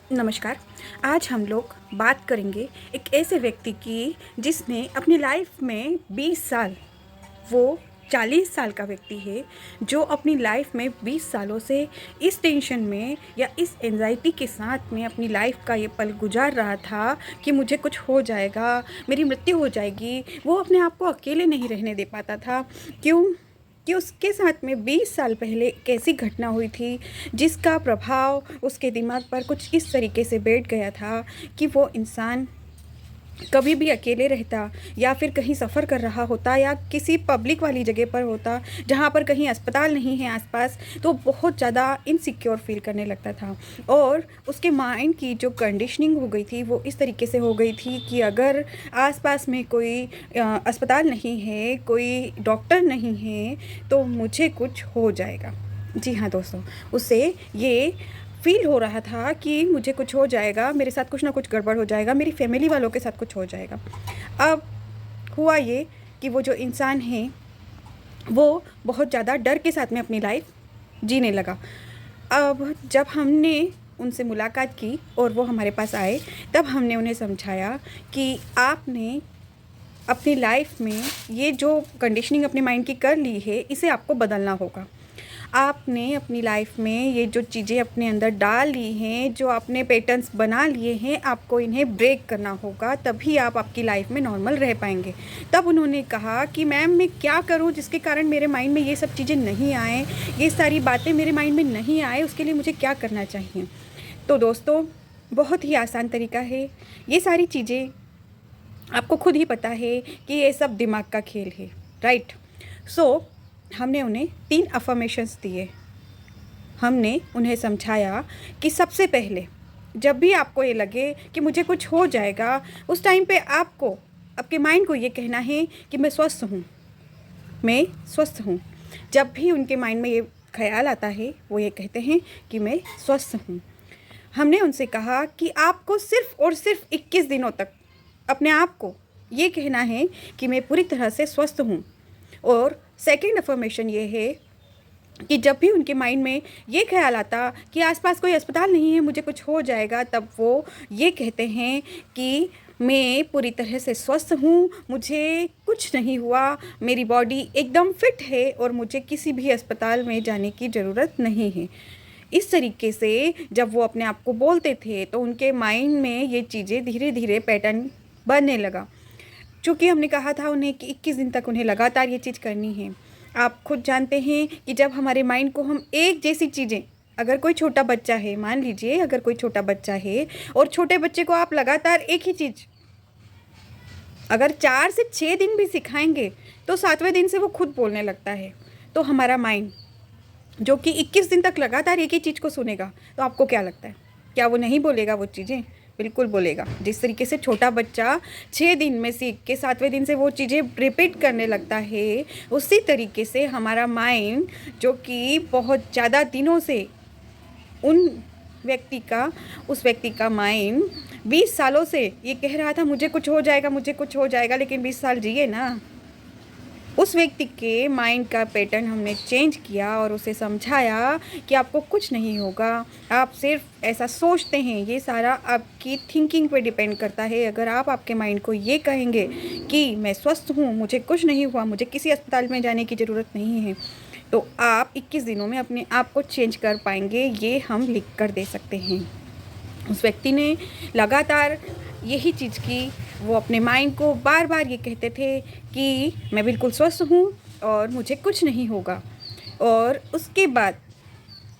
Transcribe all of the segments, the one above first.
नमस्कार। आज हम लोग बात करेंगे एक ऐसे व्यक्ति की जिसने अपनी लाइफ में 20 साल, वो 40 साल का व्यक्ति है जो अपनी लाइफ में 20 सालों से इस टेंशन में या इस एंजाइटी के साथ में अपनी लाइफ का ये पल गुजार रहा था कि मुझे कुछ हो जाएगा, मेरी मृत्यु हो जाएगी। वो अपने आप को अकेले नहीं रहने दे पाता था। क्यों? कि उसके साथ में 20 साल पहले एक ऐसी घटना हुई थी जिसका प्रभाव उसके दिमाग पर कुछ इस तरीके से बैठ गया था कि वो इंसान कभी भी अकेले रहता या फिर कहीं सफ़र कर रहा होता या किसी पब्लिक वाली जगह पर होता जहाँ पर कहीं अस्पताल नहीं है आसपास, तो बहुत ज़्यादा इनसिक्योर फील करने लगता था। और उसके माइंड की जो कंडीशनिंग हो गई थी वो इस तरीके से हो गई थी कि अगर आसपास में कोई अस्पताल नहीं है, कोई डॉक्टर नहीं है, तो मुझे कुछ हो जाएगा। जी हाँ दोस्तों, उससे ये फ़ील हो रहा था कि मुझे कुछ हो जाएगा, मेरे साथ कुछ ना कुछ गड़बड़ हो जाएगा, मेरी फैमिली वालों के साथ कुछ हो जाएगा। अब हुआ ये कि वो जो इंसान है वो बहुत ज़्यादा डर के साथ में अपनी लाइफ जीने लगा। अब जब हमने उनसे मुलाकात की और वो हमारे पास आए, तब हमने उन्हें समझाया कि आपने अपनी लाइफ में ये जो कंडीशनिंग अपने माइंड की कर ली है, इसे आपको बदलना होगा। आपने अपनी लाइफ में ये जो चीज़ें अपने अंदर डाल ली हैं, जो आपने पैटर्न्स बना लिए हैं, आपको इन्हें ब्रेक करना होगा, तभी आप आपकी लाइफ में नॉर्मल रह पाएंगे। तब उन्होंने कहा कि मैम मैं क्या करूं जिसके कारण मेरे माइंड में ये सब चीज़ें नहीं आए, ये सारी बातें मेरे माइंड में नहीं आए, उसके लिए मुझे क्या करना चाहिए। तो दोस्तों, बहुत ही आसान तरीका है। ये सारी चीज़ें आपको खुद ही पता है कि ये सब दिमाग का खेल है, राइट। सो हमने उन्हें 3 अफ़र्मेशंस दिए। हमने उन्हें समझाया कि सबसे पहले जब भी आपको ये लगे कि मुझे कुछ हो जाएगा, उस टाइम पे आपको आपके माइंड को ये कहना है कि मैं स्वस्थ हूँ, मैं स्वस्थ हूँ। जब भी उनके माइंड में ये ख्याल आता है, वो ये कहते हैं कि मैं स्वस्थ हूँ। हमने उनसे कहा कि आपको सिर्फ़ और सिर्फ 21 दिनों तक अपने आप को ये कहना है कि मैं पूरी तरह से स्वस्थ हूँ। और सेकंड अफ़र्मेशन ये है कि जब भी उनके माइंड में ये ख़्याल आता कि आसपास कोई अस्पताल नहीं है, मुझे कुछ हो जाएगा, तब वो ये कहते हैं कि मैं पूरी तरह से स्वस्थ हूँ, मुझे कुछ नहीं हुआ, मेरी बॉडी एकदम फिट है और मुझे किसी भी अस्पताल में जाने की ज़रूरत नहीं है। इस तरीके से जब वो अपने आप को बोलते थे तो उनके माइंड में ये चीज़ें धीरे धीरे पैटर्न बनने लगा। चूँकि हमने कहा था उन्हें कि 21 दिन तक उन्हें लगातार ये चीज़ करनी है। आप खुद जानते हैं कि जब हमारे माइंड को हम एक जैसी चीज़ें, अगर कोई छोटा बच्चा है, मान लीजिए अगर कोई छोटा बच्चा है और छोटे बच्चे को आप लगातार एक ही चीज़ अगर 4 से 6 दिन भी सिखाएंगे, तो 7वें दिन से वो खुद बोलने लगता है। तो हमारा माइंड जो कि 21 दिन तक लगातार एक ही चीज़ को सुनेगा, तो आपको क्या लगता है, क्या वो नहीं बोलेगा वो चीज़ें? बिल्कुल बोलेगा। जिस तरीके से छोटा बच्चा 6 दिन में सीख के 7वें दिन से वो चीज़ें रिपीट करने लगता है, उसी तरीके से हमारा माइंड जो कि बहुत ज़्यादा दिनों से उन व्यक्ति का उस व्यक्ति का माइंड 20 सालों से ये कह रहा था मुझे कुछ हो जाएगा, मुझे कुछ हो जाएगा, लेकिन 20 साल जिए ना। उस व्यक्ति के माइंड का पैटर्न हमने चेंज किया और उसे समझाया कि आपको कुछ नहीं होगा, आप सिर्फ ऐसा सोचते हैं। ये सारा आपकी थिंकिंग पे डिपेंड करता है। अगर आप आपके माइंड को ये कहेंगे कि मैं स्वस्थ हूँ, मुझे कुछ नहीं हुआ, मुझे किसी अस्पताल में जाने की ज़रूरत नहीं है, तो आप 21 दिनों में अपने आप को चेंज कर पाएंगे। ये हम लिख कर दे सकते हैं। उस व्यक्ति ने लगातार यही चीज़ की। वो अपने माइंड को बार बार ये कहते थे कि मैं बिल्कुल स्वस्थ हूँ और मुझे कुछ नहीं होगा। और उसके बाद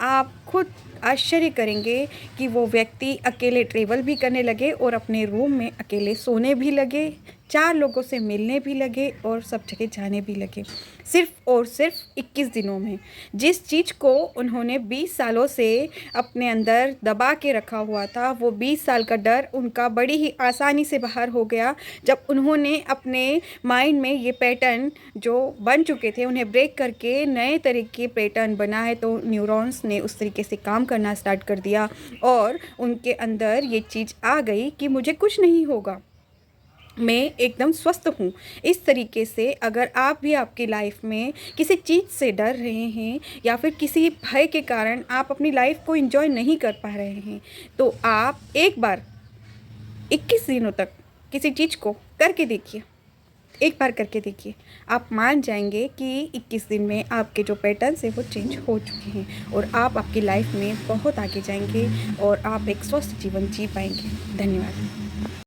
आप खुद आश्चर्य करेंगे कि वो व्यक्ति अकेले ट्रैवल भी करने लगे और अपने रूम में अकेले सोने भी लगे, 4 लोगों से मिलने भी लगे और सब जगह जाने भी लगे, सिर्फ़ और सिर्फ 21 दिनों में। जिस चीज़ को उन्होंने 20 सालों से अपने अंदर दबा के रखा हुआ था, वो 20 साल का डर उनका बड़ी ही आसानी से बाहर हो गया जब उन्होंने अपने माइंड में ये पैटर्न जो बन चुके थे उन्हें ब्रेक करके नए तरह के पैटर्न बनाए। तो न्यूरॉन्स ने उस तरीके से काम करना स्टार्ट कर दिया और उनके अंदर ये चीज़ आ गई कि मुझे कुछ नहीं होगा, मैं एकदम स्वस्थ हूँ। इस तरीके से अगर आप भी आपकी लाइफ में किसी चीज़ से डर रहे हैं या फिर किसी भय के कारण आप अपनी लाइफ को एंजॉय नहीं कर पा रहे हैं, तो आप एक बार 21 दिनों तक किसी चीज़ को करके देखिए। एक बार करके देखिए, आप मान जाएंगे कि 21 दिन में आपके जो पैटर्न्स हैं वो चेंज हो चुके हैं और आप आपकी लाइफ में बहुत आगे जाएंगे और आप एक स्वस्थ जीवन जी पाएंगे। धन्यवाद।